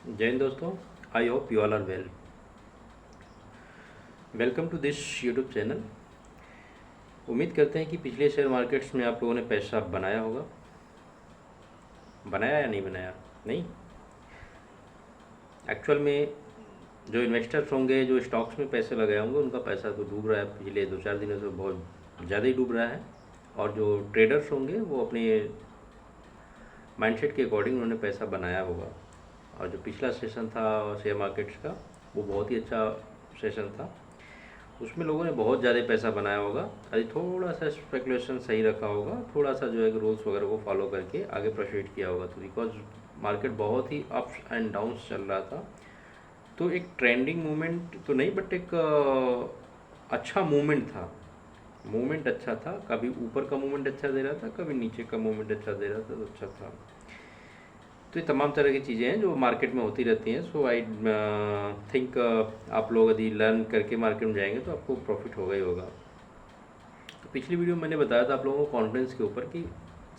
जय हिंद दोस्तों। I hope you all are well. Welcome to this YouTube channel. उम्मीद करते हैं कि पिछले शेयर मार्केट्स में आप लोगों ने पैसा बनाया होगा। बनाया या नहीं बनाया? नहीं। एक्चुअल में जो इन्वेस्टर्स होंगे, जो स्टॉक्स में पैसे लगाए होंगे, उनका पैसा तो डूब रहा है। पिछले 2-4 दिनों से बहुत ज़्यादा ही डूब रहा है। और जो ट्रेडर्स होंगे वो अपने माइंडसेट के अकॉर्डिंग उन्होंने पैसा बनाया होगा। और जो पिछला सेशन था शेयर मार्केट्स का, वो बहुत ही अच्छा सेशन था। उसमें लोगों ने बहुत ज़्यादा पैसा बनाया होगा। अभी थोड़ा सा स्पेकुलेशन सही रखा होगा, थोड़ा सा जो है कि रूल्स वगैरह को फॉलो करके आगे प्रोसीड किया होगा। तो बिकॉज मार्केट बहुत ही अप्स एंड डाउन्स चल रहा था, तो एक ट्रेंडिंग मूवमेंट तो नहीं, बट एक अच्छा मूवमेंट था। मूवमेंट अच्छा था, कभी ऊपर का मूवमेंट अच्छा दे रहा था, कभी नीचे का मूवमेंट अच्छा दे रहा था, तो अच्छा था। तो ये तमाम तरह की चीज़ें हैं जो मार्केट में होती रहती हैं। सो आई थिंक आप लोग यदि लर्न करके मार्केट में जाएंगे तो आपको प्रॉफिट होगा ही होगा। तो पिछली वीडियो में मैंने बताया था आप लोगों को कॉन्फिडेंस के ऊपर कि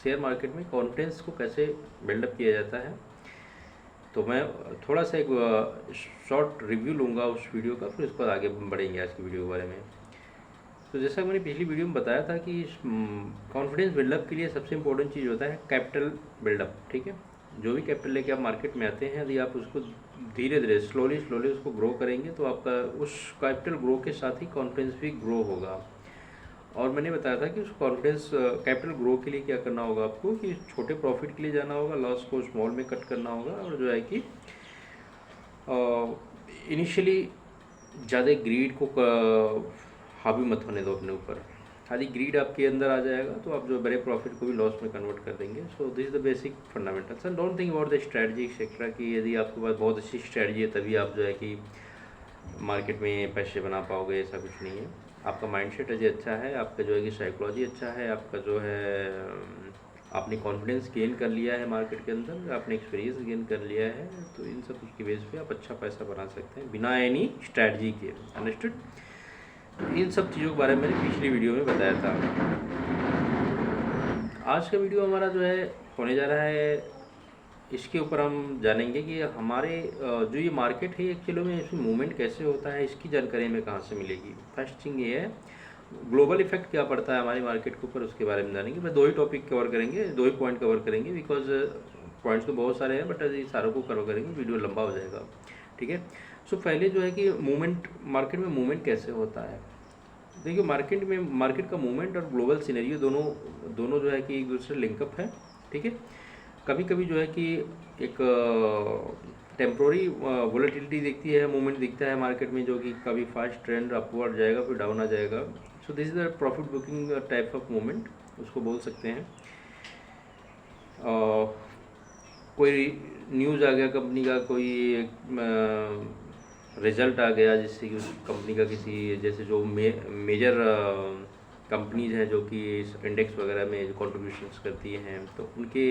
शेयर मार्केट में कॉन्फिडेंस को कैसे बिल्डअप किया जाता है। तो मैं थोड़ा सा एक शॉर्ट रिव्यू लूँगा उस वीडियो का, फिर उसके बाद आगे बढ़ेंगे आज की वीडियो के बारे में। तो जैसा मैंने पिछली वीडियो में बताया था कि कॉन्फिडेंस बिल्डअप के लिए सबसे इम्पोर्टेंट चीज़ होता है कैपिटल बिल्डअप। ठीक है, जो भी कैपिटल लेके आप मार्केट में आते हैं, यदि आप उसको धीरे धीरे स्लोली उसको ग्रो करेंगे तो आपका उस कैपिटल ग्रो के साथ ही कॉन्फिडेंस भी ग्रो होगा। और मैंने बताया था कि उस कॉन्फिडेंस कैपिटल ग्रो के लिए क्या करना होगा आपको, कि छोटे प्रॉफिट के लिए जाना होगा, लॉस को स्मॉल में कट करना होगा, और जो है कि इनिशियली ज़्यादा ग्रीड को हावी मत होने दो अपने ऊपर। यदि ग्रीड आपके अंदर आ जाएगा तो आप जो बड़े प्रॉफिट को भी लॉस में कन्वर्ट कर देंगे। So this is the basic fundamentals and don't think about the strategy etcetera, कि यदि आपके पास बहुत अच्छी स्ट्रैटेजी है तभी आप जो है कि मार्केट में पैसे बना पाओगे, ऐसा कुछ नहीं है। आपका माइंडसेट अजय अच्छा है, आपका जो है कि साइकोलॉजी अच्छा है, आपका जो है आपने कॉन्फिडेंस गेन कर लिया है मार्केट के अंदर, आपने एक्सपीरियंस गेन कर लिया है, तो इन सब की बेस पे आप अच्छा पैसा बना सकते हैं बिना एनी स्ट्रैटेजी के। अंडरस्टूड? इन सब चीज़ों के बारे में मैंने पिछली वीडियो में बताया था। आज का वीडियो हमारा जो है होने जा रहा है, इसके ऊपर हम जानेंगे कि हमारे जो ये मार्केट है एक्चुअली में इसमें मूवमेंट कैसे होता है, इसकी जानकारी हमें कहाँ से मिलेगी। फर्स्ट थिंग ये है ग्लोबल इफेक्ट क्या पड़ता है हमारी मार्केट के ऊपर, उसके बारे में जानेंगे। मैं 2 ही टॉपिक कवर करेंगे, 2 ही पॉइंट कवर करेंगे, बिकॉज पॉइंट्स तो बहुत सारे हैं, बट यदि सारों को कवर करेंगे वीडियो लंबा हो जाएगा। ठीक है। सो पहले जो है कि मूवमेंट, मार्केट में मूवमेंट कैसे होता है। देखिए मार्केट का मूवमेंट और ग्लोबल सिनेरियो दोनों जो है कि एक दूसरे लिंकअप है। ठीक है। कभी कभी जो है कि एक टेम्प्रोरी वोलेटिलिटी दिखती है, मूवमेंट दिखता है मार्केट में, जो कि कभी फास्ट ट्रेंड अपवर्ड जाएगा फिर डाउन आ जाएगा। सो this is the profit booking type of movement, उसको बोल सकते हैं। कोई न्यूज़ आ गया कंपनी का, कोई रिजल्ट आ गया जिससे कि उस कंपनी का किसी, जैसे जो मेजर कंपनीज हैं जो कि इंडेक्स वगैरह में कंट्रीब्यूशंस करती हैं, तो उनके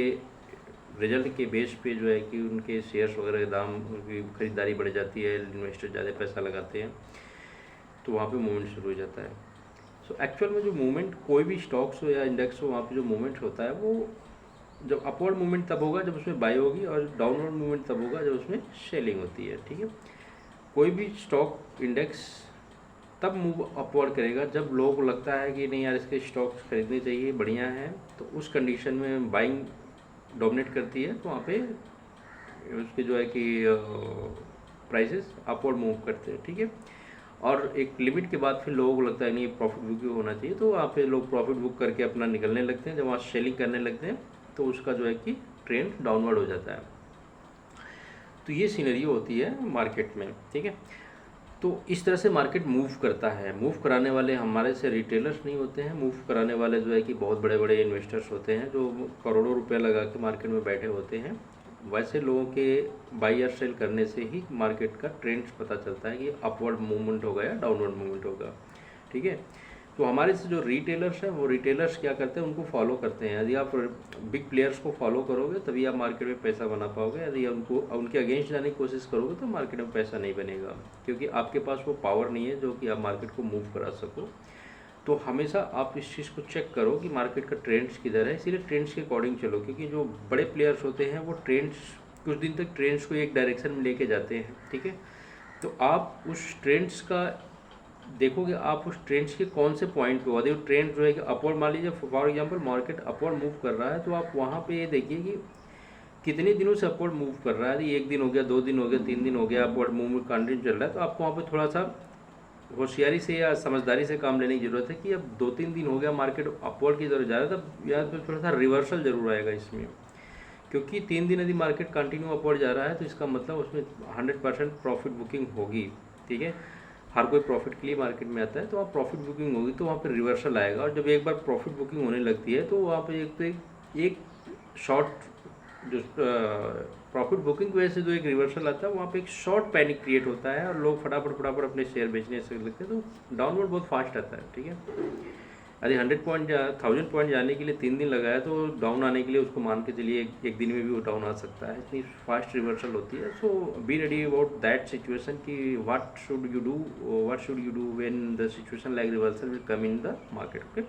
रिजल्ट के बेस पे जो है कि उनके शेयर्स वगैरह के दाम, उनकी खरीदारी बढ़ जाती है, इन्वेस्टर ज़्यादा पैसा लगाते हैं, तो वहाँ पे मूवमेंट शुरू हो जाता है। सो एक्चुअल में जो मूवमेंट कोई भी स्टॉक्स हो या इंडेक्स हो, वहाँ पे जो मूवमेंट होता है वो जब अपवर्ड मूवमेंट तब होगा जब उसमें बाई होगी, और डाउनवर्ड मूवमेंट तब होगा जब उसमें सेलिंग होती है। ठीक है। कोई भी स्टॉक इंडेक्स तब मूव अपवर्ड करेगा जब लोगों को लगता है कि नहीं यार इसके स्टॉक्स खरीदने चाहिए, बढ़िया हैं, तो उस कंडीशन में बाइंग डोमिनेट करती है, तो वहाँ पे उसके जो है कि प्राइसेस अपवर्ड मूव करते हैं। ठीक है। और एक लिमिट के बाद फिर लोगों को लगता है नहीं प्रॉफिट बुक होना चाहिए, तो वहाँ पे लोग प्रॉफिट बुक करके अपना निकलने लगते हैं। जब वहाँ सेलिंग करने लगते हैं तो उसका जो है कि ट्रेंड डाउनवर्ड हो जाता है। तो ये सिनेरियो होती है मार्केट में। ठीक है। तो इस तरह से मार्केट मूव करता है। मूव कराने वाले हमारे से रिटेलर्स नहीं होते हैं, मूव कराने वाले जो है कि बहुत बड़े बड़े इन्वेस्टर्स होते हैं जो करोड़ों रुपए लगा के मार्केट में बैठे होते हैं। वैसे लोगों के बाई या सेल करने से ही मार्केट का ट्रेंड्स पता चलता है कि अपवर्ड मूवमेंट होगा या डाउनवर्ड मूवमेंट होगा। ठीक है। तो हमारे से जो रिटेलर्स हैं, वो रिटेलर्स क्या करते हैं, उनको फॉलो करते हैं। यदि आप बिग प्लेयर्स को फॉलो करोगे तभी आप मार्केट में पैसा बना पाओगे। यदि उनको उनके अगेंस्ट जाने की कोशिश करोगे तो मार्केट में पैसा नहीं बनेगा, क्योंकि आपके पास वो पावर नहीं है जो कि आप मार्केट को मूव करा सको। तो हमेशा आप इस चीज़ को चेक करो कि मार्केट का ट्रेंड्स किधर है, इसीलिए ट्रेंड्स के अकॉर्डिंग चलो, क्योंकि जो बड़े प्लेयर्स होते हैं वो ट्रेंड्स कुछ दिन तक ट्रेंड्स को एक डायरेक्शन में लेके जाते हैं, ठीक है। तो आप उस ट्रेंड्स का देखोगे, आप उस ट्रेंड्स के कौन से पॉइंट पे होते हैं। ट्रेंड जो है कि अपवर्ड, मान लीजिए for example market upward move कर रहा है, तो आप वहाँ पे ये देखिए कि कितने दिनों से अपवर्ड मूव कर रहा है। एक दिन हो गया, 2 दिन हो गया, 3 दिन हो गया, अपवर्ड मूव कंटिन्यू चल रहा है। तो आपको वहाँ पे थोड़ा सा होशियारी से या समझदारी से काम लेने की जरूरत है कि अब 2-3 दिन हो गया मार्केट अपवर्ड की तरफ जा रहा है, तब यहाँ पे थोड़ा सा रिवर्सल जरूर आएगा इसमें, क्योंकि 3 दिन यदि मार्केट कंटिन्यू अपवर्ड जा रहा है तो इसका मतलब उसमें 100% प्रॉफिट बुकिंग होगी, ठीक है। हर कोई प्रॉफिट के लिए मार्केट में आता है, तो आप प्रॉफिट बुकिंग होगी तो वहाँ पर रिवर्सल आएगा। और जब एक बार प्रॉफिट बुकिंग होने लगती है तो वहाँ पर एक शॉर्ट जो प्रॉफिट बुकिंग की वजह से जो एक रिवर्सल आता है, वहाँ पे एक शॉर्ट पैनिक क्रिएट होता है और लोग फटाफट अपने शेयर बेचने से लगते हैं, तो डाउनवर्ड बहुत फास्ट आता है, ठीक है। यदि 100 पॉइंट 1000 पॉइंट जाने के लिए 3 दिन लगाया, तो डाउन आने के लिए उसको मान के चलिए एक दिन में भी वो डाउन आ सकता है, इतनी फास्ट रिवर्सल होती है। So be ready about that situation कि what should you do when the situation like reversal will come in the market, okay.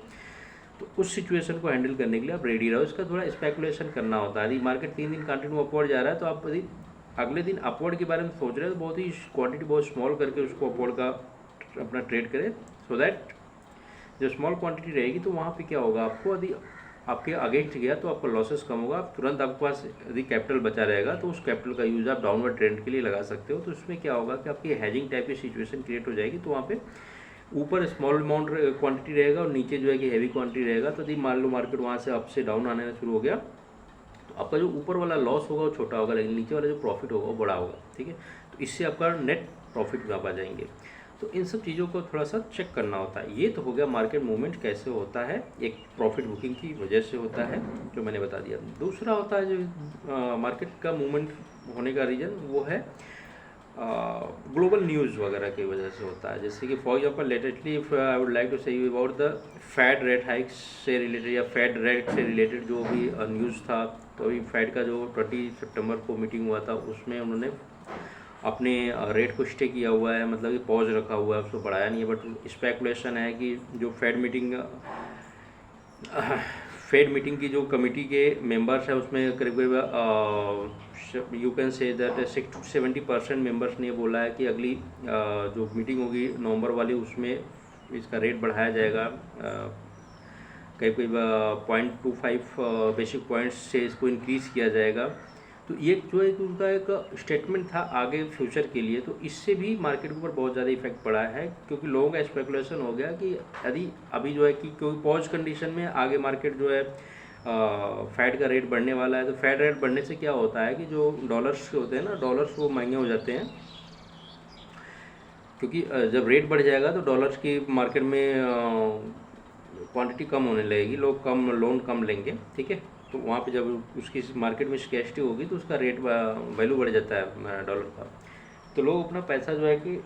तो उस सिचुएशन को हैंडल करने के लिए आप रेडी रहो। इसका थोड़ा स्पेकुलेशन करना होता है। यदि मार्केट 3 दिन कंटिन्यू अपवर्ड जा रहा है, तो आप यदि अगले दिन अपवर्ड के बारे में सोच रहे हैं तो बहुत ही क्वांटिटी बहुत स्मॉल करके उसको अपवर्ड का अपना ट्रेड करें, सो दैट जो स्मॉल क्वांटिटी रहेगी तो वहाँ पे क्या होगा, आपको यदि आपके अगेंस्ट गया तो आपका लॉसेस कम होगा। आप तुरंत आपके पास यदि कैपिटल बचा रहेगा तो उस कैपिटल का यूज़ आप डाउनवर्ड ट्रेंड के लिए लगा सकते हो। तो उसमें क्या होगा कि आपकी हैजिंग टाइप की सिचुएशन क्रिएट हो जाएगी। तो वहाँ पे ऊपर स्मॉल अमाउंट क्वांटिटी रहेगा और नीचे जो है कि हैवी क्वांटिटी रहेगा। तो यदि मान लो मार्केट वहाँ से अप से डाउन आने शुरू हो गया तो आपका जो ऊपर वाला लॉस होगा वो छोटा होगा, लेकिन नीचे वाला जो प्रॉफिट होगा वो बड़ा होगा, ठीक है। तो इससे आपका नेट प्रॉफिट में आप आ जाएंगे। तो इन सब चीज़ों को थोड़ा सा चेक करना होता है। ये तो हो गया मार्केट मूवमेंट कैसे होता है, एक प्रॉफिट बुकिंग की वजह से होता है जो मैंने बता दिया। दूसरा होता है जो मार्केट का मूवमेंट होने का रीज़न, वो है ग्लोबल न्यूज़ वगैरह की वजह से होता है। जैसे कि for example latestly if I would like to say about the fed rate hikes से रिलेटेड या फेड रेट से रिलेटेड जो भी न्यूज़ था, तो अभी फेड का जो 20 सितंबर को मीटिंग हुआ था उसमें उन्होंने अपने रेट को स्टे किया हुआ है, मतलब कि पॉज रखा हुआ है, उसको बढ़ाया नहीं है। बट स्पेकुलेशन है कि जो फेड मीटिंग की जो कमेटी के मेंबर्स हैं उसमें करीब you can say that 60 to 70% members ने बोला है कि अगली जो मीटिंग होगी नवंबर वाली उसमें इसका रेट बढ़ाया जाएगा, करीब 0.25 बेसिक पॉइंट्स से इसको इंक्रीज़ किया जाएगा। तो ये जो है उनका एक स्टेटमेंट था आगे फ्यूचर के लिए। तो इससे भी मार्केट के ऊपर बहुत ज़्यादा इफेक्ट पड़ा है, क्योंकि लोगों का स्पेकुलेशन हो गया कि यदि अभी जो है कि क्योंकि पॉज कंडीशन में आगे मार्केट जो है फेड का रेट बढ़ने वाला है। तो फेड रेट बढ़ने से क्या होता है कि जो डॉलर्स होते हैं ना, डॉलर्स वो महंगे हो जाते हैं, क्योंकि जब रेट बढ़ जाएगा तो डॉलर्स की मार्केट में क्वांटिटी कम होने लगेगी, लोग लोन कम लेंगे, ठीक है। तो वहाँ पे जब उसकी मार्केट में स्कैर्सिटी होगी तो उसका रेट वैल्यू बढ़ जाता है डॉलर का। तो लोग अपना पैसा जो है कि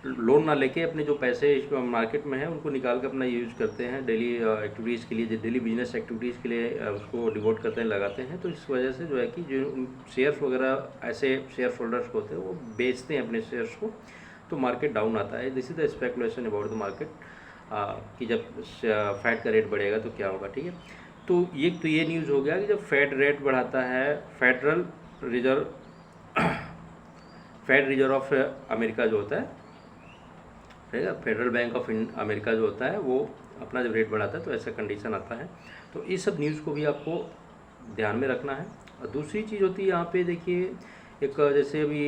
लोन ना लेके अपने जो पैसे इस मार्केट में है उनको निकाल के अपना यूज़ करते हैं डेली एक्टिविटीज़ के लिए, डेली बिजनेस एक्टिविटीज़ के लिए उसको डिवोट करते हैं, लगाते हैं। तो इस वजह से जो है कि जो शेयर्स वगैरह ऐसे शेयर होल्डर्स को होते हैं वो बेचते हैं अपने शेयर्स को, तो मार्केट डाउन आता है। This is the speculation about the market कि जब फेड का रेट बढ़ेगा तो क्या होगा, ठीक है। तो ये न्यूज़ हो गया कि जब फेड रेट बढ़ाता है, फेड रिजर्व ऑफ अमेरिका जो होता है, फेडरल बैंक ऑफ अमेरिका जो होता है, वो अपना जब रेट बढ़ाता है तो ऐसा कंडीशन आता है। तो इस सब न्यूज़ को भी आपको ध्यान में रखना है। और दूसरी चीज़ होती है यहाँ पे देखिए, एक जैसे अभी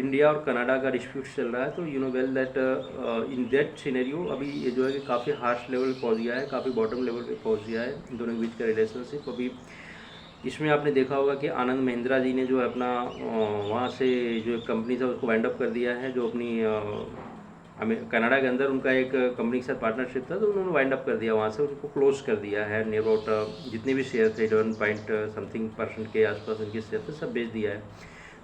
इंडिया और कनाडा का डिस्प्यूट चल रहा है। तो you know well that in that scenario अभी ये जो है कि काफ़ी हार्श लेवल पे पहुँच गया है, काफ़ी बॉटम लेवल पे पहुँच गया है इन दोनों के बीच का रिलेशनशिप। अभी इसमें आपने देखा होगा कि आनंद महिंद्रा जी ने जो है अपना वहाँ से जो एक कंपनी था उसको वाइंड अप कर दिया है, जो अपनी कनाडा के अंदर उनका एक कंपनी के साथ पार्टनरशिप था, तो उन्होंने वाइंड अप कर दिया, वहाँ से उनको क्लोज कर दिया है। नियर अबाउट जितने भी शेयर थे 11% के आसपास उनके शेयर थे, सब बेच दिया है।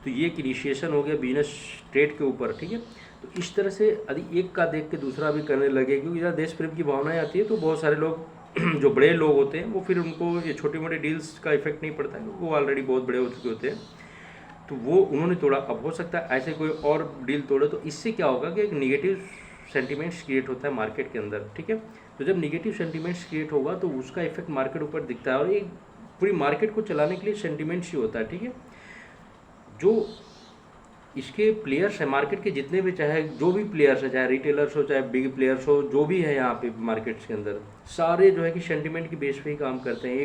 तो ये एक इनिशिएशन हो गया बिजनेस ट्रेड के ऊपर, ठीक है। तो इस तरह से यदि एक का देख के दूसरा भी करने लगे, क्योंकि जहाँ देश प्रेम की भावनाएं आती है तो बहुत सारे लोग जो बड़े लोग होते हैं वो फिर उनको ये छोटी मोटी डील्स का इफेक्ट नहीं पड़ता है, वो ऑलरेडी बहुत बड़े हो चुके होते हैं, तो वो उन्होंने तोड़ा। अब हो सकता है ऐसे कोई और डील तोड़े, तो इससे क्या होगा कि एक निगेटिव सेंटीमेंट्स क्रिएट होता है मार्केट के अंदर, ठीक है। तो जब निगेटिव सेंटीमेंट्स क्रिएट होगा तो उसका इफेक्ट मार्केट ऊपर दिखता है। और ये पूरी मार्केट को चलाने के लिए सेंटिमेंट्स ही होता है, ठीक है। जो इसके प्लेयर्स हैं मार्केट के जितने भी, चाहे जो भी प्लेयर्स हैं, चाहे रिटेलर्स हो चाहे बिग प्लेयर्स हो, जो भी है यहाँ पे मार्केट्स के अंदर, सारे जो है कि सेंटिमेंट की बेस पे ही काम करते हैं।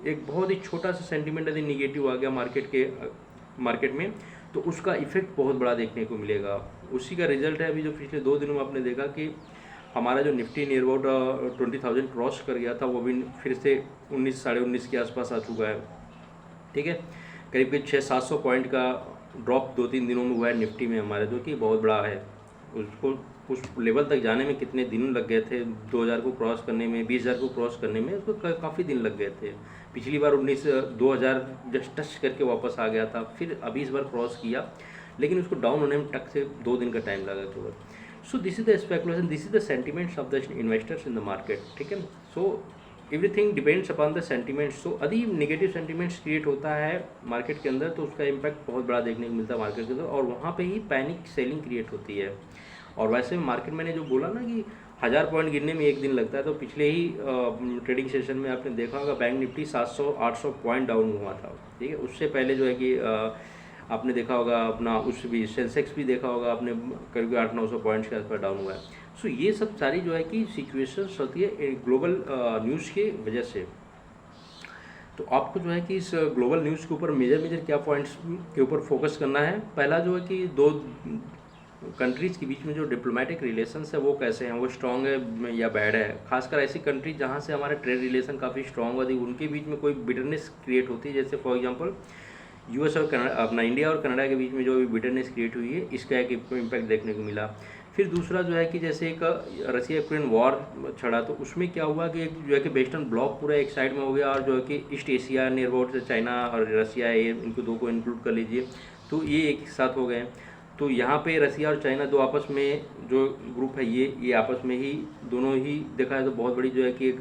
एक बहुत ही छोटा सा सेंटिमेंट यदि निगेटिव आ गया मार्केट में, तो उसका इफेक्ट बहुत बड़ा देखने को मिलेगा। उसी का रिजल्ट है अभी जो पिछले 2 दिनों में आपने देखा कि हमारा जो निफ्टी नियर अबाउट 20,000 क्रॉस कर गया था, वो भी फिर से 19 साढ़े 19 के आसपास आ चुका है, ठीक है। करीब 600-700 पॉइंट का ड्रॉप 2-3 दिनों में हुआ है निफ्टी में हमारे, जो कि बहुत बड़ा है। उसको उस लेवल तक जाने में कितने दिन लग गए थे, 2,000 को क्रॉस करने में, 20,000 को क्रॉस करने में उसको काफ़ी दिन लग गए थे। पिछली बार 20,000 जस्ट टच करके वापस आ गया था, फिर अभी इस बार क्रॉस किया, लेकिन उसको डाउन होने में टक से 2 दिन का टाइम लगा केवल। So this is the speculation, this is the sentiments of the investors in the market, ठीक है। So everything depends upon the sentiments. So यदि नेगेटिव सेंटिमेंट्स क्रिएट होता है मार्केट के अंदर, तो उसका इम्पैक्ट बहुत बड़ा देखने को मिलता है मार्केट के अंदर, और वहाँ पे ही पैनिक सेलिंग क्रिएट होती है। और वैसे मार्केट, मैंने जो बोला ना कि 1000 पॉइंट गिरने में 1 दिन लगता है, तो पिछले ही ट्रेडिंग सेशन में आपने देखा होगा बैंक निफ्टी 700-800 पॉइंट डाउन हुआ था, ठीक है। उससे पहले जो है कि आपने देखा होगा अपना उस भी सेंसेक्स भी देखा होगा आपने, करीब 800-900 पॉइंट्स के आसपास डाउन हुआ है। सो ये सब सारी जो है कि सिचुएशंस होती है ग्लोबल न्यूज़ के वजह से। तो आपको जो है कि इस ग्लोबल न्यूज़ के ऊपर मेजर क्या पॉइंट्स के ऊपर फोकस करना है। पहला जो है कि 2 कंट्रीज़ के बीच में जो डिप्लोमेटिक रिलेशंस है वो कैसे हैं, वो स्ट्रॉन्ग है या बैड है। खासकर ऐसी कंट्री जहाँ से हमारे ट्रेड रिलेशन काफ़ी स्ट्रॉन्ग होती है, उनके बीच में कोई बिटरनेस क्रिएट होती है, जैसे फॉर एग्जांपल यूएस और अपना इंडिया और कनाडा के बीच में जो भी बिटरनेस क्रिएट हुई है, इसका एक इम्पैक्ट देखने को मिला। फिर दूसरा जो है कि जैसे एक रसिया यूक्रेन वॉर छड़ा, तो उसमें क्या हुआ कि जो है कि वेस्टर्न ब्लॉक पूरा एक साइड में हो गया, और जो है कि east Asia near about China और रसिया, ये इनको 2 को इंक्लूड कर लीजिए, तो ये एक साथ हो गए। तो यहाँ पे रसिया और चाइना दो आपस में जो ग्रुप है, ये आपस में ही दोनों ही देखा है तो बहुत बड़ी जो है कि एक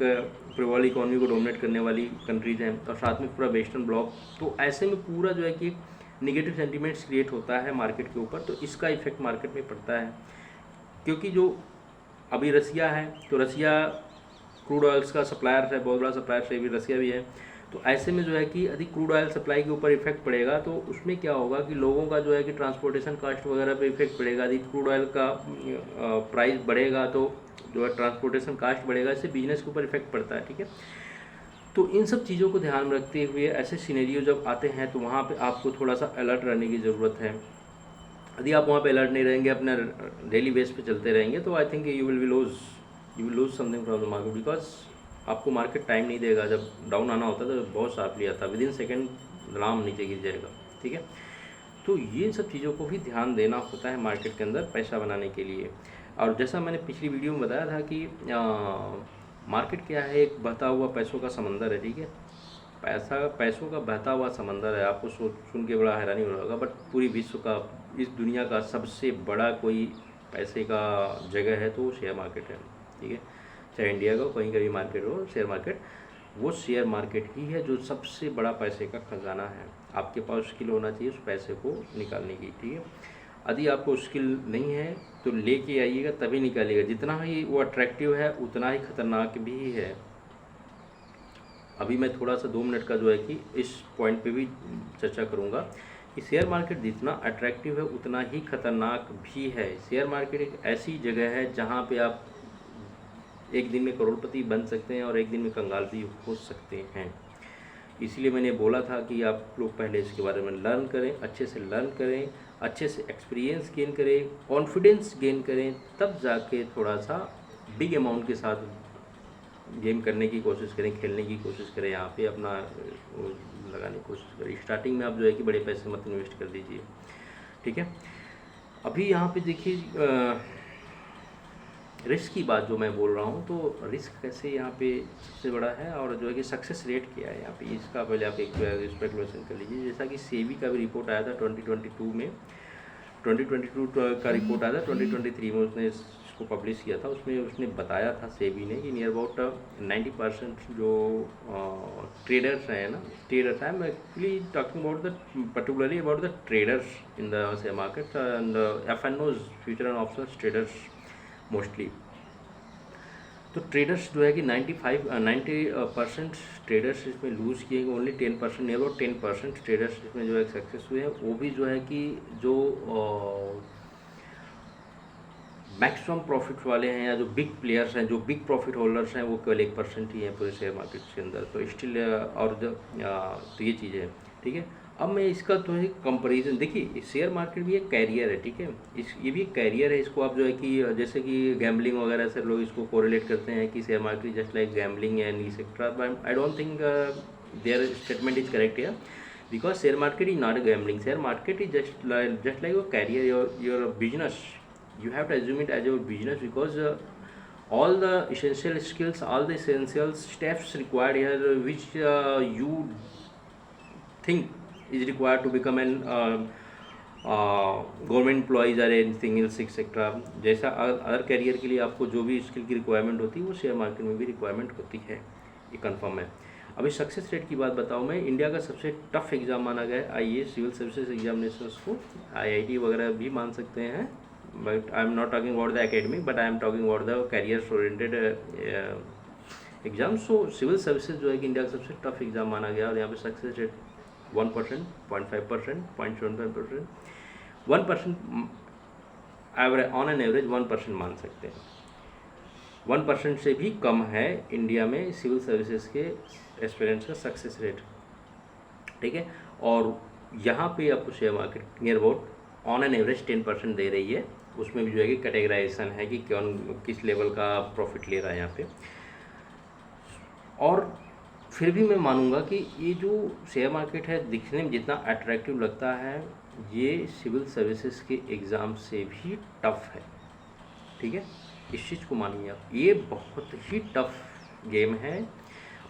ग्लोबल इकोनॉमी को डोमिनेट करने वाली कंट्रीज़ हैं, और साथ में पूरा वेस्टर्न ब्लॉक। तो ऐसे में पूरा जो है कि निगेटिव सेंटीमेंट्स क्रिएट होता है मार्केट के ऊपर, तो इसका इफेक्ट मार्केट में पड़ता है। क्योंकि जो अभी रसिया है, तो रसिया क्रूड ऑयल्स का सप्लायर है, बहुत बड़ा सप्लायर है, भी रसिया भी है। तो ऐसे में जो है कि यदि क्रूड ऑयल सप्लाई के ऊपर इफेक्ट पड़ेगा, तो उसमें क्या होगा कि लोगों का जो है कि ट्रांसपोर्टेशन कॉस्ट वगैरह पे इफेक्ट पड़ेगा। यदि क्रूड ऑयल का प्राइस बढ़ेगा, तो जो है ट्रांसपोर्टेशन कॉस्ट बढ़ेगा, इससे बिजनेस के ऊपर इफेक्ट पड़ता है, ठीक है। तो इन सब चीज़ों को ध्यान में रखते हुए ऐसे सिनेरियो जब आते हैं, तो वहाँ पे आपको थोड़ा सा अलर्ट रहने की ज़रूरत है। यदि आप वहाँ पे अलर्ट नहीं रहेंगे, अपना डेली बेस पे चलते रहेंगे, तो I think you will lose something from the market, because आपको मार्केट टाइम नहीं देगा। जब डाउन आना होता है तो बहुत शार्पली आता है, विदिन सेकेंड नाम नीचे गिर जाएगा, ठीक है। तो ये सब चीज़ों को भी ध्यान देना होता है मार्केट के अंदर पैसा बनाने के लिए। और जैसा मैंने पिछली वीडियो में बताया था कि मार्केट क्या है, एक बहता हुआ पैसों का समंदर है, ठीक है। पैसों का बहता हुआ समंदर है। आपको सुन के बड़ा हैरानी हो रहा होगा, बट पूरी विश्व का, इस दुनिया का सबसे बड़ा कोई पैसे का जगह है तो वो शेयर मार्केट है, ठीक है। चाहे इंडिया का कहीं का भी मार्केट हो, शेयर मार्केट, वो शेयर मार्केट ही है जो सबसे बड़ा पैसे का खजाना है। आपके पास स्किल होना चाहिए उस पैसे को निकालने की, ठीक है। यदि आपको स्किल नहीं है तो लेके आइएगा, तभी निकालिएगा। जितना ही वो अट्रैक्टिव है उतना ही खतरनाक भी है। अभी मैं थोड़ा सा 2 मिनट का जो है कि इस पॉइंट पे भी चर्चा करूँगा कि शेयर मार्केट जितना अट्रैक्टिव है उतना ही खतरनाक भी है। शेयर मार्केट एक ऐसी जगह है जहाँ पे आप एक दिन में करोड़पति बन सकते हैं और एक दिन में कंगाल भी हो सकते हैं। इसीलिए मैंने बोला था कि आप लोग पहले इसके बारे में लर्न करें, अच्छे से लर्न करें, अच्छे से एक्सपीरियंस गेन करें, कॉन्फिडेंस गेन करें, तब जाके थोड़ा सा बिग अमाउंट के साथ गेम करने की कोशिश करें, खेलने की कोशिश करें, यहाँ पे अपना लगाने की कोशिश करें। स्टार्टिंग में आप जो है कि बड़े पैसे मत इन्वेस्ट कर दीजिए, ठीक है। अभी यहाँ पे देखिए रिस्क की बात जो मैं बोल रहा हूँ, तो रिस्क कैसे यहाँ पे सबसे बड़ा है, और जो है कि सक्सेस रेट क्या है यहाँ पे, इसका पहले आप एक स्पेकुलेशन कर लीजिए। जैसा कि सेबी का भी रिपोर्ट आया था 2022 में, 2022 का रिपोर्ट आया था 2023 में, उसने इसको पब्लिश किया था। उसमें उसने बताया था सेबी ने कि नियर अबाउट 90% जो ट्रेडर्स हैं ना, ट्रेडर्स हैं, मैं actually talking about the particularly about the traders in the share market and FNOs, future and options traders mostly. तो ट्रेडर्स जो है कि 90% ट्रेडर्स इसमें लूज़ किए, ओनली 10%, नियर अबाउट 10% ट्रेडर्स इसमें जो है सक्सेस हुए हैं। वो भी जो है कि जो मैक्सिमम प्रॉफिट वाले हैं या जो बिग प्लेयर्स हैं, जो बिग प्रॉफिट होल्डर्स हैं, वो केवल 1% ही है पूरे शेयर मार्केट के अंदर। तो स्टिल और तो ये चीज़ें हैं, ठीक है। अब मैं इसका तो है कंपैरिजन, देखिए शेयर मार्केट भी एक कैरियर है, ठीक है। ये भी एक कैरियर है। इसको आप जो है कि जैसे कि गैम्बलिंग वगैरह से लोग इसको कोरिलेट करते हैं कि share market just like gambling and etcetera, but I don't think there statement is correct here, because share market is not a gambling. Share market is just like your career, your business. You have to assume it as your business, because all the essential skills, all the essential steps required here, which you think is required to become an government employees और anything else etcetera, जैसा other career के लिए आपको जो भी skill की requirement होती है वो शेयर मार्केट में भी रिक्वायरमेंट होती है, ये कंफर्म है। अभी सक्सेस रेट की बात बताऊँ मैं, इंडिया का सबसे टफ एग्ज़ाम माना गया है IAS सिविल सर्विसेज एग्जामिनेशंस को, IIT वगैरह भी मान सकते हैं, but I am not talking about the academic, but I am talking about the career oriented exam. So civil services जो है कि इंडिया का सबसे टफ एग्जाम माना गया, और यहाँ पे success rate 1%, 0.5%, 0.75%, 1% average, on an average 1% मान सकते हैं। 1% से भी कम है इंडिया में सिविल सर्विसेज के एस्पिरेंट्स का सक्सेस रेट, ठीक है। और यहाँ पे आपको share market near about on an average 10% दे रही है। उसमें भी जो है कि कैटेगराइजेशन है कि कौन किस लेवल का प्रॉफिट ले रहा है यहाँ पे। और फिर भी मैं मानूंगा कि ये जो शेयर मार्केट है दिखने में जितना अट्रैक्टिव लगता है, ये सिविल सर्विसेज के एग्ज़ाम से भी टफ है, ठीक है। इस चीज़ को मानिए आप, ये बहुत ही टफ गेम है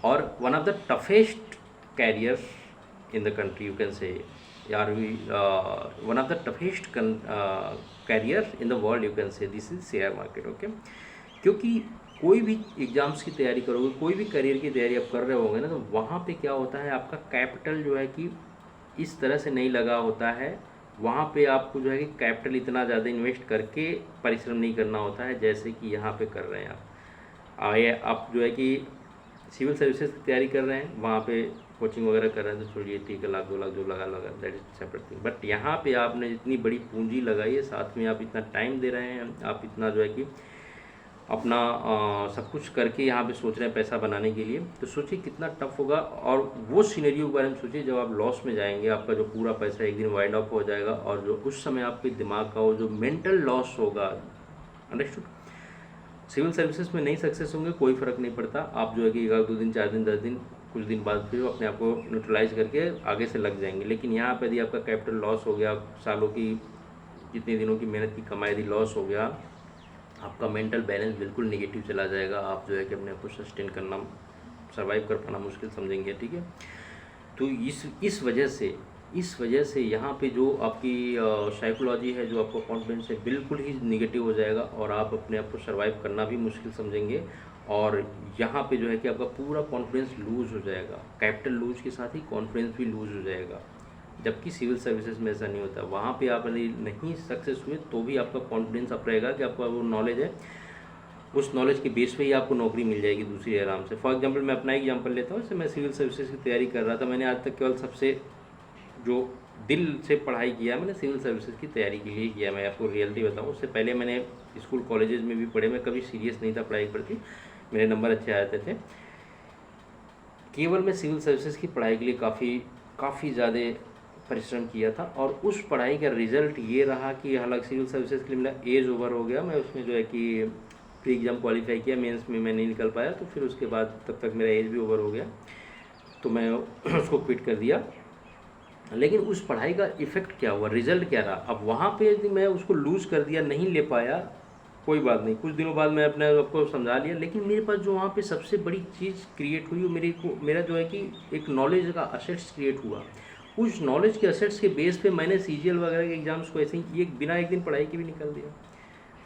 और one of the toughest career in the country, you can say, यार we one of the toughest career in the world, you can say this is share market, okay. क्योंकि कोई भी एग्ज़ाम्स की तैयारी करोगे, कोई भी करियर की तैयारी आप कर रहे होंगे ना, तो वहाँ पे क्या होता है, आपका कैपिटल जो है कि इस तरह से नहीं लगा होता है। वहाँ पे आपको जो है कि कैपिटल इतना ज़्यादा इन्वेस्ट करके परिश्रम नहीं करना होता है जैसे कि यहाँ पे कर रहे हैं आप। आप जो है कि सिविल सर्विसेज की तैयारी कर रहे हैं, वहाँ पे कोचिंग वगैरह कर रहे हैं, तो छोड़िए, ठीक है, 1 लाख 2 लाख जो लगा that is separate thing. But यहाँ पे आपने इतनी बड़ी पूंजी लगाई है, साथ में आप इतना टाइम दे रहे हैं, आप इतना जो है कि अपना सब कुछ करके यहाँ पे सोच रहे हैं पैसा बनाने के लिए, तो सोचिए कितना टफ होगा। और वो सिनेरियो के बारे में सोचिए जब आप लॉस में जाएंगे, आपका जो पूरा पैसा एक दिन वाइंड अप हो जाएगा, और जो उस समय आपके दिमाग का वो जो मेंटल लॉस होगा, अंडरस्टूड। सिविल सर्विसेज में नहीं सक्सेस होंगे, कोई फ़र्क नहीं पड़ता, आप जो है कि 1 2 दिन 4 दिन 10 दिन कुछ दिन बाद फिर अपने आप को न्यूट्रलाइज करके आगे से लग जाएंगे। लेकिन यहाँ पर यदि आपका कैपिटल लॉस हो गया, सालों की जितने दिनों की मेहनत की कमाई यदि लॉस हो गया, आपका मेंटल बैलेंस बिल्कुल नेगेटिव चला जाएगा। आप जो है कि अपने आप को सस्टेन करना, सर्वाइव कर पाना मुश्किल समझेंगे, ठीक है। तो इस वजह से यहाँ पे जो आपकी साइकोलॉजी है, जो आपका कॉन्फिडेंस है, बिल्कुल ही निगेटिव हो जाएगा और आप अपने आप को सर्वाइव करना भी मुश्किल समझेंगे। और यहाँ पे जो है कि आपका पूरा कॉन्फिडेंस लूज़ हो जाएगा, कैपिटल लूज के साथ ही कॉन्फिडेंस भी लूज़ हो जाएगा। जबकि सिविल सर्विसेज में ऐसा नहीं होता, वहाँ पे आप यदि नहीं सक्सेस हुए तो भी आपका कॉन्फिडेंस अप रहेगा कि आपका वो नॉलेज है, उस नॉलेज के बेस पे ही आपको नौकरी मिल जाएगी दूसरी आराम से। फॉर एग्जांपल मैं अपना एग्जांपल लेता हूँ, जैसे मैं सिविल सर्विसेज की तैयारी कर रहा था, मैंने आज तक केवल सबसे जो दिल से पढ़ाई किया, मैंने सिविल सर्विसेज की तैयारी के लिए किया। मैं आपको रियलिटी बताऊँ, उससे पहले मैंने स्कूल कॉलेजेस में भी पढ़े, मैं कभी सीरियस नहीं था पढ़ाई के प्रति, मेरे नंबर अच्छे आते थे। केवल मैं सिविल सर्विसेज की पढ़ाई के लिए काफ़ी ज़्यादा परिश्रम किया था, और उस पढ़ाई का रिज़ल्ट ये रहा कि हालांकि सिविल सर्विसेज के लिए मेरा एज ओवर हो गया, मैं उसमें जो है कि प्री एग्ज़ाम क्वालिफाई किया, मेंस में मैं नहीं निकल पाया, तो फिर उसके बाद तब तक मेरा एज भी ओवर हो गया, तो मैं उसको क्विट कर दिया। लेकिन उस पढ़ाई का इफ़ेक्ट क्या हुआ, रिज़ल्ट क्या रहा। अब वहाँ पे यदि मैं उसको लूज़ कर दिया, नहीं ले पाया, कोई बात नहीं, कुछ दिनों बाद मैं अपने आपको समझा लिया, लेकिन मेरे पास जो वहाँ पे सबसे बड़ी चीज़ क्रिएट हुई, वो मेरा जो है कि एक नॉलेज का असेट्स क्रिएट हुआ। उस नॉलेज के असेट्स के बेस पे मैंने सीजीएल वगैरह के एग्जाम्स को ऐसे ही बिना एक दिन पढ़ाई के भी निकल दिया।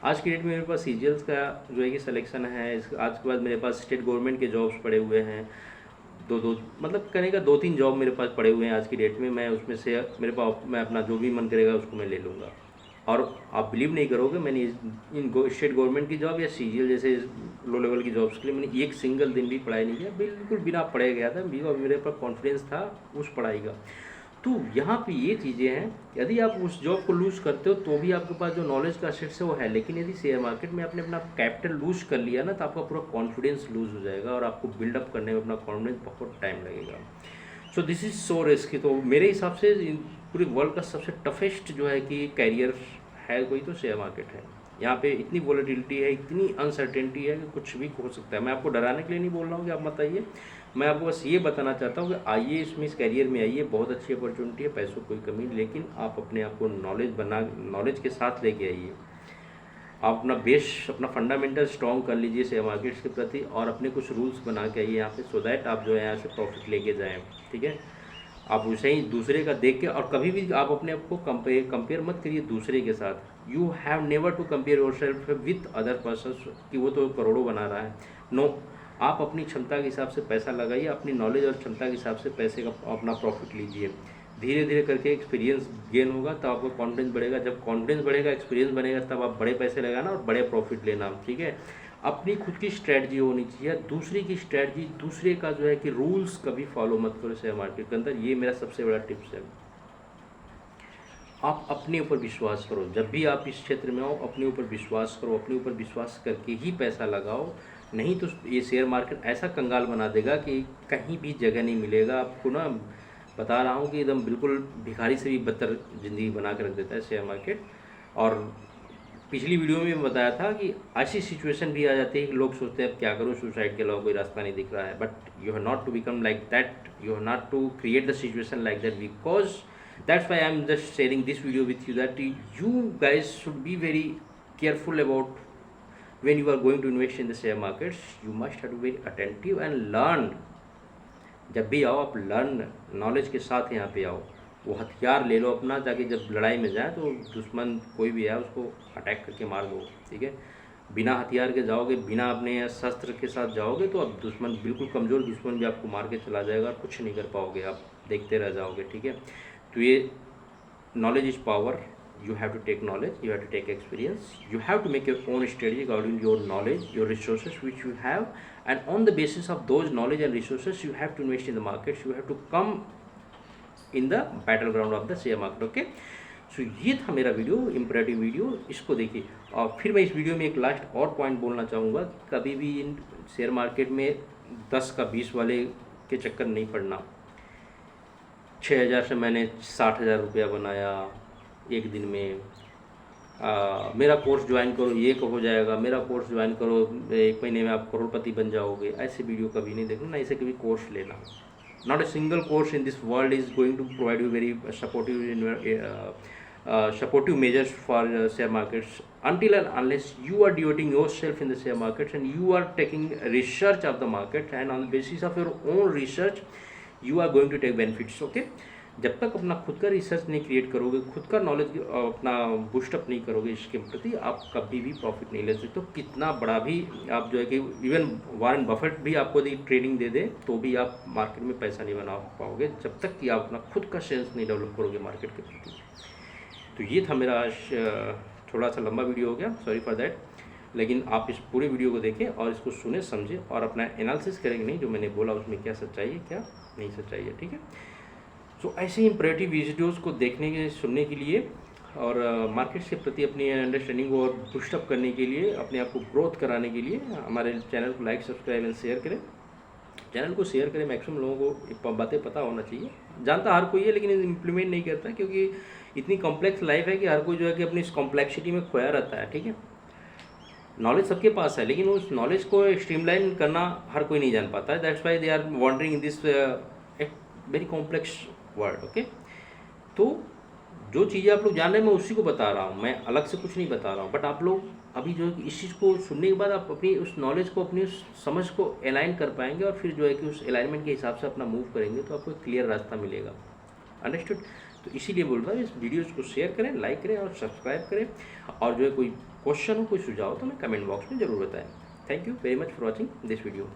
आज की डेट में मेरे पास सीजीएल्स का जो है कि सिलेक्शन है, आज के बाद मेरे पास स्टेट गवर्नमेंट के जॉब्स पड़े हुए हैं, दो मतलब कहने का 2-3 जॉब मेरे पास पड़े हुए हैं आज की डेट में। मैं उसमें से मैं अपना जो भी मन करेगा उसको मैं ले लूँगा। और आप बिलीव नहीं करोगे, मैंने इन स्टेट गवर्नमेंट की जॉब या सीजीएल जैसे लो लेवल की जॉब्स के लिए मैंने एक सिंगल दिन भी पढ़ाई नहीं किया, बिल्कुल बिना पढ़े गया था, मेरे पर कॉन्फिडेंस था उस पढ़ाई का। तो यहाँ पे ये चीज़ें हैं, यदि आप उस जॉब को लूज़ करते हो तो भी आपके पास जो नॉलेज का असेट्स है वो है, लेकिन यदि शेयर मार्केट में आपने अपना कैपिटल लूज़ कर लिया ना तो आपका पूरा कॉन्फिडेंस लूज़ हो जाएगा और आपको बिल्डअप करने में अपना कॉन्फिडेंस बहुत टाइम लगेगा। So this is so risky. तो मेरे हिसाब से पूरे वर्ल्ड का सबसे टफेस्ट जो है कि कैरियर है कोई तो शेयर मार्केट है। यहाँ पे इतनी वॉलेटिलिटी है, इतनी अनसर्टेनिटी है कि कुछ भी हो सकता है। मैं आपको डराने के लिए नहीं बोल रहा हूँ कि आप मत आइए, मैं आपको बस ये बताना चाहता हूँ कि आइए इसमें, इस कैरियर में आइए, बहुत अच्छी अपॉर्चुनिटी है, पैसों कोई कमी नहीं, लेकिन आप अपने आप को नॉलेज के साथ लेके आइए। आप अपना बेस, अपना फंडामेंटल स्ट्रॉन्ग कर लीजिए शेयर मार्केट्स के प्रति और अपने कुछ रूल्स बना के आइए यहाँ पे, सो दैट आप जो है यहाँ से प्रॉफिट लेके जाएँ। ठीक है, आप उसे ही दूसरे का देख के, और कभी भी आप अपने आप को कंपेयर मत करिए दूसरे के साथ। You have never to compare your self with other person कि वो तो करोड़ों बना रहा है। नो, आप अपनी क्षमता के हिसाब से पैसा लगाइए, अपनी नॉलेज और क्षमता के हिसाब से पैसे का अपना प्रॉफिट लीजिए। धीरे धीरे करके एक्सपीरियंस गेन होगा तब आपका कॉन्फिडेंस बढ़ेगा, जब कॉन्फिडेंस बढ़ेगा, एक्सपीरियंस बनेगा, तब आप बड़े पैसे लगाना और बड़े प्रॉफिट लेना। ठीक है, अपनी खुद की स्ट्रैटेजी होनी चाहिए, दूसरे की स्ट्रैटेजी, दूसरे का जो है कि रूल्स कभी फॉलो मत करो शेयर मार्केट के अंदर। ये मेरा सबसे बड़ा टिप्स है। आप अपने ऊपर विश्वास करो, जब भी आप इस क्षेत्र में हो अपने ऊपर विश्वास करो, अपने ऊपर विश्वास करके ही पैसा लगाओ, नहीं तो ये शेयर मार्केट ऐसा कंगाल बना देगा कि कहीं भी जगह नहीं मिलेगा आपको ना। बता रहा हूँ कि एकदम बिल्कुल भिखारी से भी बदतर ज़िंदगी बना के रख देता है शेयर मार्केट। और पिछली वीडियो में मैं बताया था कि ऐसी सिचुएशन भी आ जाती है कि लोग सोचते हैं अब क्या करूँ, सुसाइड के अलावा कोई रास्ता नहीं दिख रहा है। But you have not to become like that, you have not to create the situation like that, because that's why I'm just sharing this video with you, that you guys should be very careful about when you are going to invest in the share markets. You must have to be very attentive and learn. जब भी आओ आप learn, knowledge के साथ यहाँ पे आओ। वो हथियार ले लो अपना, ताकि जब लड़ाई में जाए तो दुश्मन कोई भी है उसको अटैक करके मार दो। ठीक है, बिना हथियार के जाओगे, बिना अपने शस्त्र के साथ जाओगे तो अब दुश्मन, बिल्कुल कमज़ोर दुश्मन भी आपको मार के चला जाएगा और कुछ नहीं कर पाओगे, आप देखते रह जाओगे। ठीक है, तो ये knowledge is power. You have to take knowledge, you have to take experience, you have to make your own strategy according to your knowledge, your resources which you have, and on the basis of those knowledge and resources you have to invest in the markets, you have to come in the battleground of the share market. Okay, सो ये था मेरा video, imperative video, इसको देखिए। और फिर मैं इस video में एक लास्ट और पॉइंट बोलना चाहूँगा, कभी भी इन शेयर मार्केट में 10 का 20 वाले के चक्कर नहीं पड़ना। 6,000 से मैंने 60,000 रुपया बनाया एक दिन में, मेरा कोर्स ज्वाइन करो ये हो जाएगा, मेरा कोर्स ज्वाइन करो 1 महीने में आप करोड़पति बन जाओगे। ऐसे वीडियो कभी नहीं देखना, ना इसे कभी कोर्स लेना। Not a single course in this world is going to provide you very supportive measures for share markets until and unless you are devoting yourself in the share markets and you are taking research of the market, and on the basis of your own research you are going to take benefits. Okay, जब तक अपना खुद का research नहीं create करोगे, खुद का knowledge अपना बूस्टअप नहीं करोगे इसके प्रति, आप कभी भी प्रॉफिट नहीं ले सकते। तो कितना बड़ा भी आप जो है कि इवन वॉरेन बफेट भी आपको यदि ट्रेडिंग दे दे तो भी आप मार्केट में पैसा नहीं बना पाओगे जब तक कि आप अपना खुद का सेंस नहीं डेवलप करोगे मार्केट के प्रति। तो ये था मेरा आज थोड़ा सा लंबा वीडियो हो गया, सॉरी फॉर दैट, लेकिन आप इस पूरे वीडियो को देखें और इसको सुने समझें और अपना एनालिसिस करेंगे, नहीं जो मैंने बोला उसमें क्या सच्चाई है क्या नहीं सच्चाई है। ठीक है, सो ऐसे ही इंपरेटिव वीडियोज़ को देखने के, सुनने के लिए और मार्केट के प्रति अपनी अंडरस्टैंडिंग को और बूस्टअप करने के लिए, अपने आप को ग्रोथ कराने के लिए हमारे चैनल को लाइक, सब्सक्राइब एंड शेयर करें। चैनल को शेयर करें, मैक्सिमम लोगों को बातें पता होना चाहिए। जानता हर कोई है लेकिन इम्प्लीमेंट नहीं करता, क्योंकि इतनी कॉम्प्लेक्स लाइफ है कि हर कोई जो है कि अपनी इस कॉम्प्लेक्सिटी में खोया रहता है। ठीक है, नॉलेज सबके पास है लेकिन उस नॉलेज को स्ट्रीमलाइन करना हर कोई नहीं जान पाता है। That's why they are wandering in this very complex world. Okay, तो जो चीज़ें आप लोग जान रहे हैं मैं उसी को बता रहा हूँ, मैं अलग से कुछ नहीं बता रहा हूँ। बट आप लोग अभी जो है कि इस चीज़ को सुनने के बाद आप अपनी उस नॉलेज को, अपनी उस समझ को अलाइन कर पाएंगे और फिर जो है कि उस अलाइनमेंट के हिसाब से अपना मूव करेंगे तो आपको एक क्लियर रास्ता मिलेगा। अंडरस्टूड? तो इसीलिए बोल रहा हूँ इस वीडियोज़ को शेयर करें, लाइक करें और सब्सक्राइब करें, और जो है कोई क्वेश्चन हो, कोई सुझाव हो तो मैं कमेंट बॉक्स में ज़रूर बताएं। Thank you very much for watching this video.